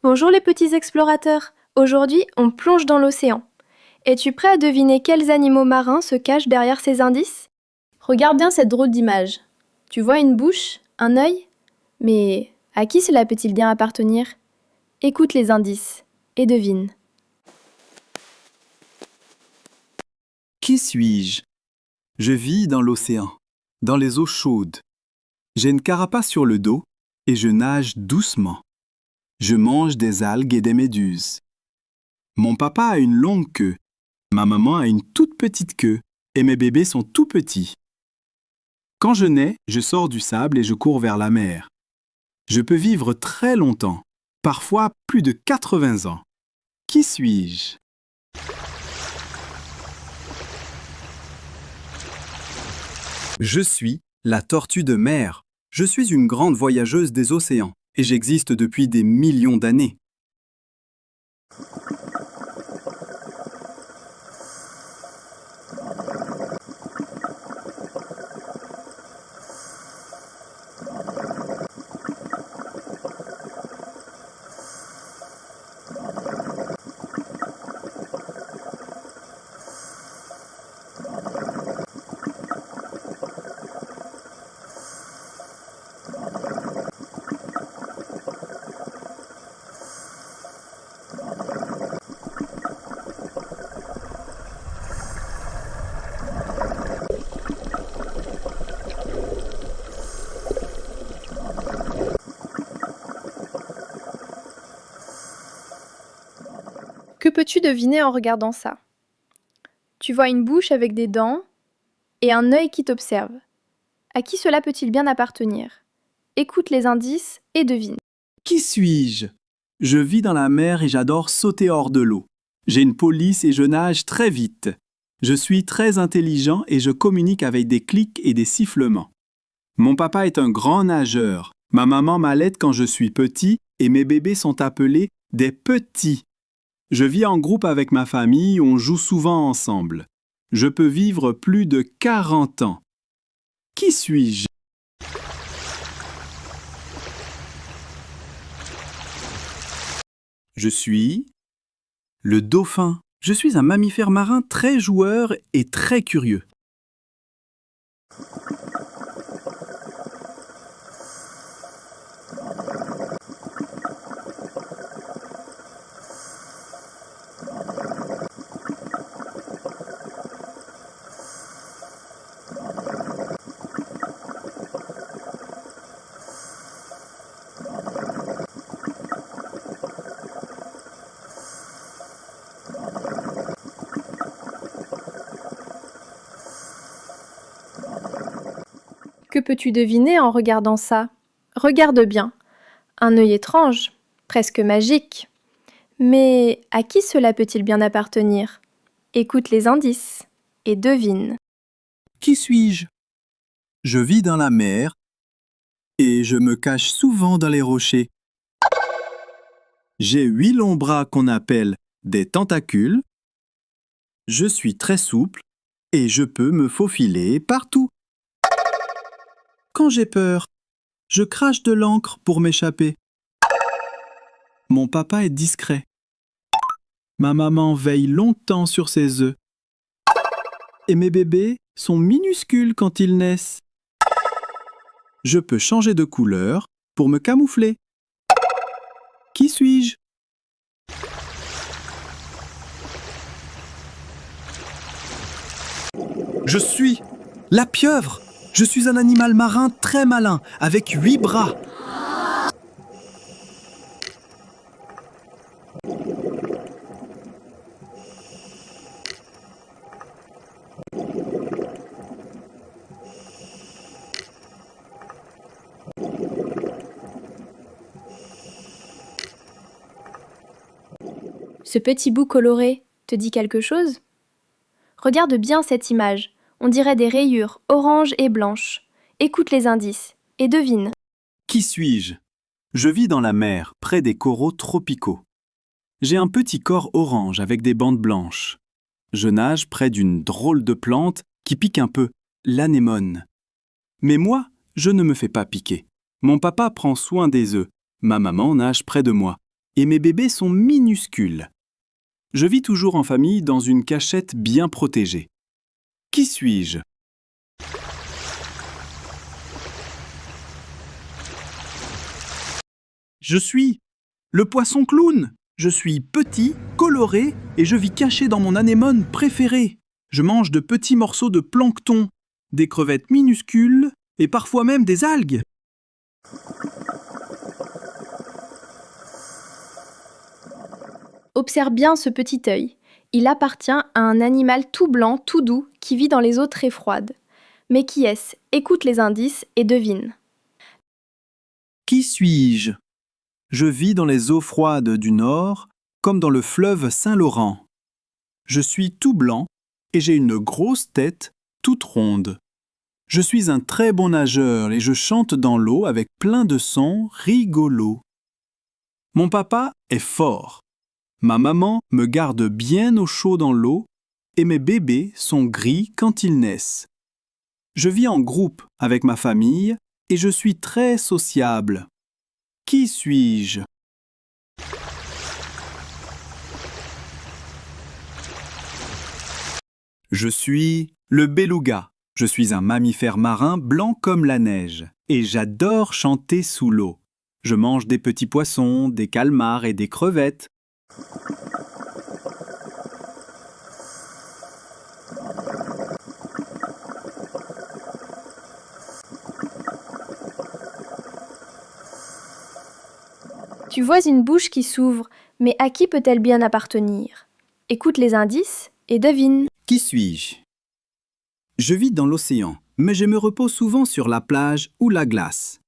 Bonjour les petits explorateurs. Aujourd'hui, on plonge dans l'océan. Es-tu prêt à deviner quels animaux marins se cachent derrière ces indices? Regarde bien cette drôle d'image. Tu vois une bouche, un œil? Mais à qui cela peut-il bien appartenir? Écoute les indices et devine. Qui suis-je? Je vis dans l'océan, dans les eaux chaudes. J'ai une carapace sur le dos et je nage doucement. Je mange des algues et des méduses. Mon papa a une longue queue, ma maman a une toute petite queue et mes bébés sont tout petits. Quand je nais, je sors du sable et je cours vers la mer. Je peux vivre très longtemps, parfois plus de 80 ans. Qui suis-je? Je suis la tortue de mer. Je suis une grande voyageuse des océans et j'existe depuis des millions d'années. Que peux-tu deviner en regardant ça? Tu vois une bouche avec des dents et un œil qui t'observe. À qui cela peut-il bien appartenir? Écoute les indices et devine. Qui suis-je? Je vis dans la mer et j'adore sauter hors de l'eau. J'ai une police et je nage très vite. Je suis très intelligent et je communique avec des clics et des sifflements. Mon papa est un grand nageur. Ma maman m'allaite quand je suis petit et mes bébés sont appelés des petits. Je vis en groupe avec ma famille, on joue souvent ensemble. Je peux vivre plus de 40 ans. Qui suis-je? Je suis le dauphin. Je suis un mammifère marin très joueur et très curieux. Que peux-tu deviner en regardant ça? Regarde bien. Un œil étrange, presque magique. Mais à qui cela peut-il bien appartenir? Écoute les indices et devine. Qui suis-je? Je vis dans la mer et je me cache souvent dans les rochers. J'ai 8 longs bras qu'on appelle des tentacules. Je suis très souple et je peux me faufiler partout. Quand j'ai peur, je crache de l'encre pour m'échapper. Mon papa est discret. Ma maman veille longtemps sur ses œufs. Et mes bébés sont minuscules quand ils naissent. Je peux changer de couleur pour me camoufler. Qui suis-je? Je suis la pieuvre. Je suis un animal marin très malin, avec 8 bras. Ce petit bout coloré te dit quelque chose? Regarde bien cette image. On dirait des rayures oranges et blanches. Écoute les indices et devine. Qui suis-je? Je vis dans la mer, près des coraux tropicaux. J'ai un petit corps orange avec des bandes blanches. Je nage près d'une drôle de plante qui pique un peu, l'anémone. Mais moi, je ne me fais pas piquer. Mon papa prend soin des œufs. Ma maman nage près de moi. et mes bébés sont minuscules. Je vis toujours en famille dans une cachette bien protégée. Qui suis-je? Je suis le poisson clown. Je suis petit, coloré et je vis caché dans mon anémone préférée. Je mange de petits morceaux de plancton, des crevettes minuscules et parfois même des algues. Observe bien ce petit œil. Il appartient à un animal tout blanc, tout doux, qui vit dans les eaux très froides. Mais qui est-ce? Écoute les indices et devine. Qui suis-je? Je vis dans les eaux froides du Nord, comme dans le fleuve Saint-Laurent. Je suis tout blanc et j'ai une grosse tête toute ronde. Je suis un très bon nageur et je chante dans l'eau avec plein de sons rigolos. Mon papa est fort. Ma maman me garde bien au chaud dans l'eau et mes bébés sont gris quand ils naissent. Je vis en groupe avec ma famille et je suis très sociable. Qui suis-je? Je suis le beluga. Je suis un mammifère marin blanc comme la neige et j'adore chanter sous l'eau. Je mange des petits poissons, des calmars et des crevettes. Tu vois une bouche qui s'ouvre, mais à qui peut-elle bien appartenir? Écoute les indices et devine. Qui suis-je? Je vis dans l'océan, mais je me repose souvent sur la plage ou la glace.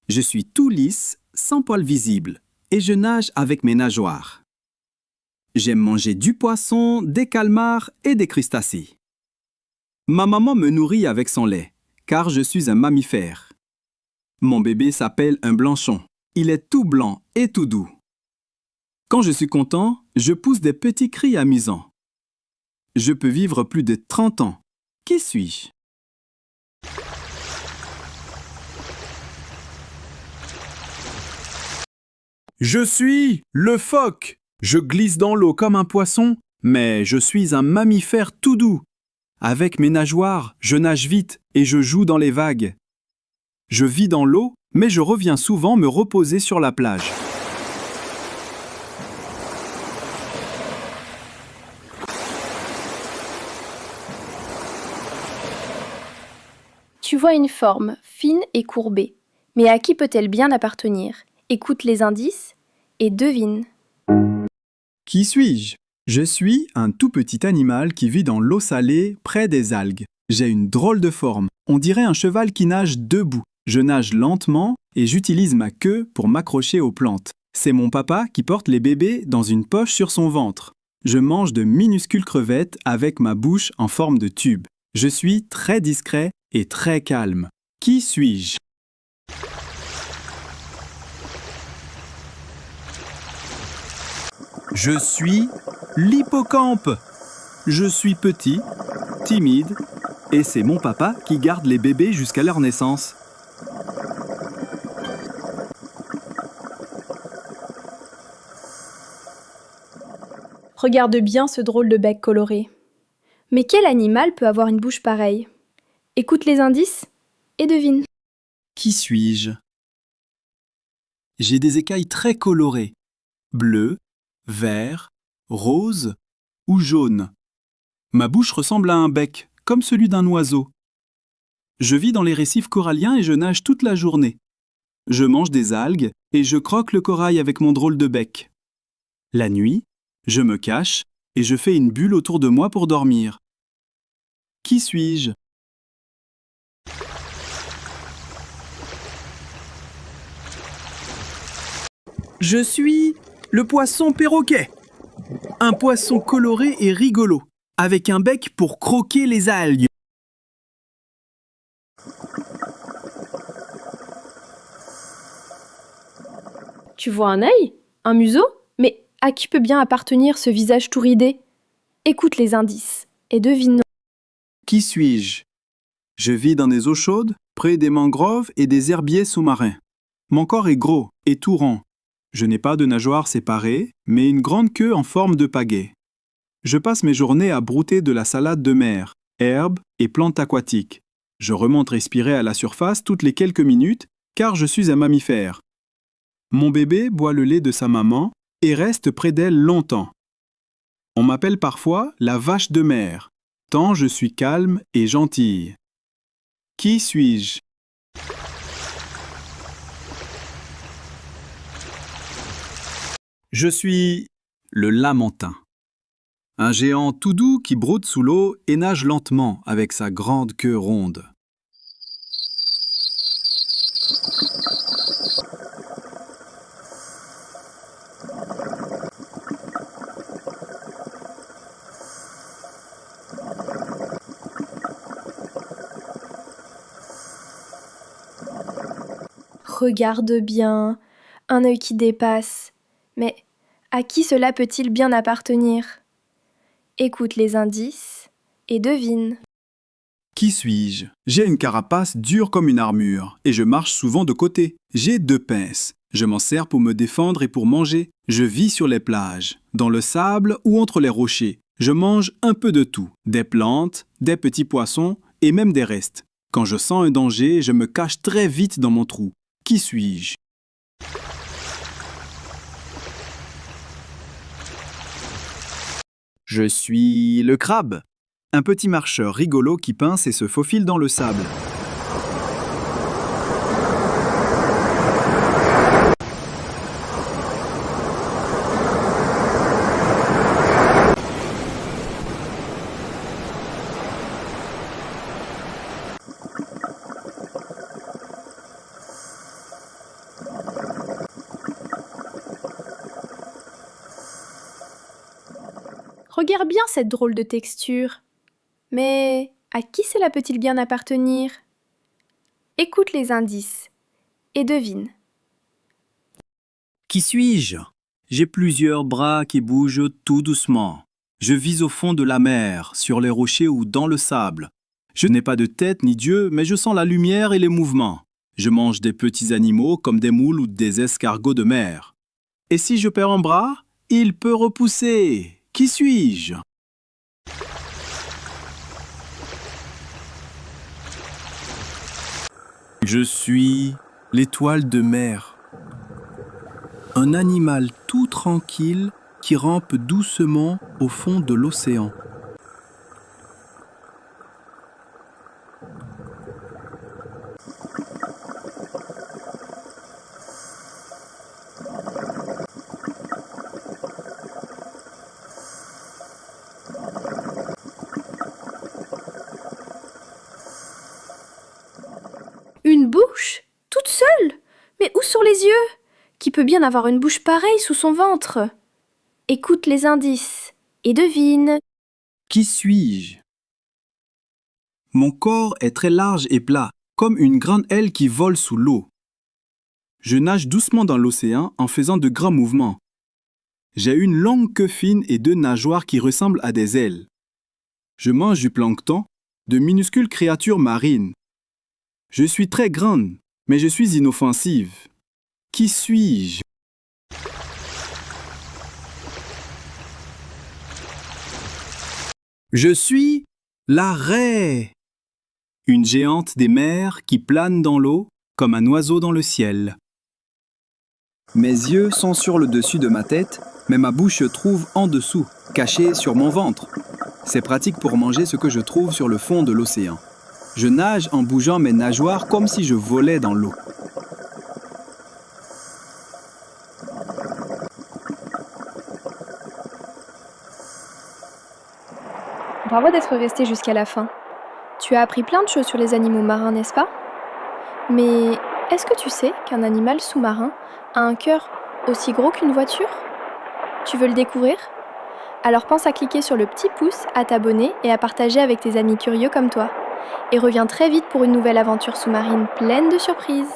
Je suis tout lisse, sans poils visibles, et je nage avec mes nageoires. J'aime manger du poisson, des calmars et des crustacés. Ma maman me nourrit avec son lait, car je suis un mammifère. Mon bébé s'appelle un blanchon. Il est tout blanc et tout doux. Quand je suis content, je pousse des petits cris amusants. Je peux vivre plus de 30 ans. Qui suis-je? Je suis le phoque. Je glisse dans l'eau comme un poisson, mais je suis un mammifère tout doux. Avec mes nageoires, je nage vite et je joue dans les vagues. Je vis dans l'eau, mais je reviens souvent me reposer sur la plage. Tu vois une forme fine et courbée. Mais à qui peut-elle bien appartenir? Écoute les indices et devine. Qui suis-je? Je suis un tout petit animal qui vit dans l'eau salée près des algues. J'ai une drôle de forme. On dirait un cheval qui nage debout. Je nage lentement et j'utilise ma queue pour m'accrocher aux plantes. C'est mon papa qui porte les bébés dans une poche sur son ventre. Je mange de minuscules crevettes avec ma bouche en forme de tube. Je suis très discret et très calme. Qui suis-je? Je suis l'hippocampe. Je suis petit, timide, et c'est mon papa qui garde les bébés jusqu'à leur naissance. Regarde bien ce drôle de bec coloré. Mais quel animal peut avoir une bouche pareille? Écoute les indices et devine. Qui suis-je? J'ai des écailles très colorées, bleu, vert, rose ou jaune. Ma bouche ressemble à un bec, comme celui d'un oiseau. Je vis dans les récifs coralliens et je nage toute la journée. Je mange des algues et je croque le corail avec mon drôle de bec. La nuit, je me cache et je fais une bulle autour de moi pour dormir. Qui suis-je? Je suis le poisson perroquet. Un poisson coloré et rigolo, avec un bec pour croquer les algues. Tu vois un œil? Un museau? Mais à qui peut bien appartenir ce visage tout ridé? Écoute les indices et devine. Qui suis-je? Je vis dans des eaux chaudes, près des mangroves et des herbiers sous-marins. Mon corps est gros et tout rond. Je n'ai pas de nageoires séparées, mais une grande queue en forme de pagaie. Je passe mes journées à brouter de la salade de mer, herbes et plantes aquatiques. Je remonte respirer à la surface toutes les quelques minutes, car je suis un mammifère. Mon bébé boit le lait de sa maman et reste près d'elle longtemps. On m'appelle parfois la vache de mer, tant je suis calme et gentille. Qui suis-je? Je suis le lamentin. Un géant tout doux qui broute sous l'eau et nage lentement avec sa grande queue ronde. Regarde bien, un œil qui dépasse. Mais à qui cela peut-il bien appartenir? Écoute les indices et devine. Qui suis-je? J'ai une carapace dure comme une armure et je marche souvent de côté. J'ai 2 pinces. Je m'en sers pour me défendre et pour manger. Je vis sur les plages, dans le sable ou entre les rochers. Je mange un peu de tout, des plantes, des petits poissons et même des restes. Quand je sens un danger, je me cache très vite dans mon trou. Qui suis-je? Je suis le crabe, un petit marcheur rigolo qui pince et se faufile dans le sable. Regarde bien cette drôle de texture. Mais à qui cela peut-il bien appartenir? Écoute les indices et devine. Qui suis-je? J'ai plusieurs bras qui bougent tout doucement. Je vis au fond de la mer, sur les rochers ou dans le sable. Je n'ai pas de tête ni d'yeux, mais je sens la lumière et les mouvements. Je mange des petits animaux comme des moules ou des escargots de mer. Et si je perds un bras, il peut repousser. Qui suis-je? Je suis l'étoile de mer. Un animal tout tranquille qui rampe doucement au fond de l'océan. Une bouche? Toute seule? Mais où sont les yeux? Qui peut bien avoir une bouche pareille sous son ventre? Écoute les indices et devine. Qui suis-je? Mon corps est très large et plat, comme une grande aile qui vole sous l'eau. Je nage doucement dans l'océan en faisant de grands mouvements. J'ai une longue queue fine et 2 nageoires qui ressemblent à des ailes. Je mange du plancton, de minuscules créatures marines. Je suis très grande, mais je suis inoffensive. Qui suis-je? Je suis la raie, une géante des mers qui plane dans l'eau comme un oiseau dans le ciel. Mes yeux sont sur le dessus de ma tête, mais ma bouche se trouve en dessous, cachée sur mon ventre. C'est pratique pour manger ce que je trouve sur le fond de l'océan. Je nage en bougeant mes nageoires comme si je volais dans l'eau. Bravo d'être resté jusqu'à la fin. Tu as appris plein de choses sur les animaux marins, n'est-ce pas? Mais est-ce que tu sais qu'un animal sous-marin a un cœur aussi gros qu'une voiture? Tu veux le découvrir? Alors pense à cliquer sur le petit pouce, à t'abonner et à partager avec tes amis curieux comme toi. Et reviens très vite pour une nouvelle aventure sous-marine pleine de surprises.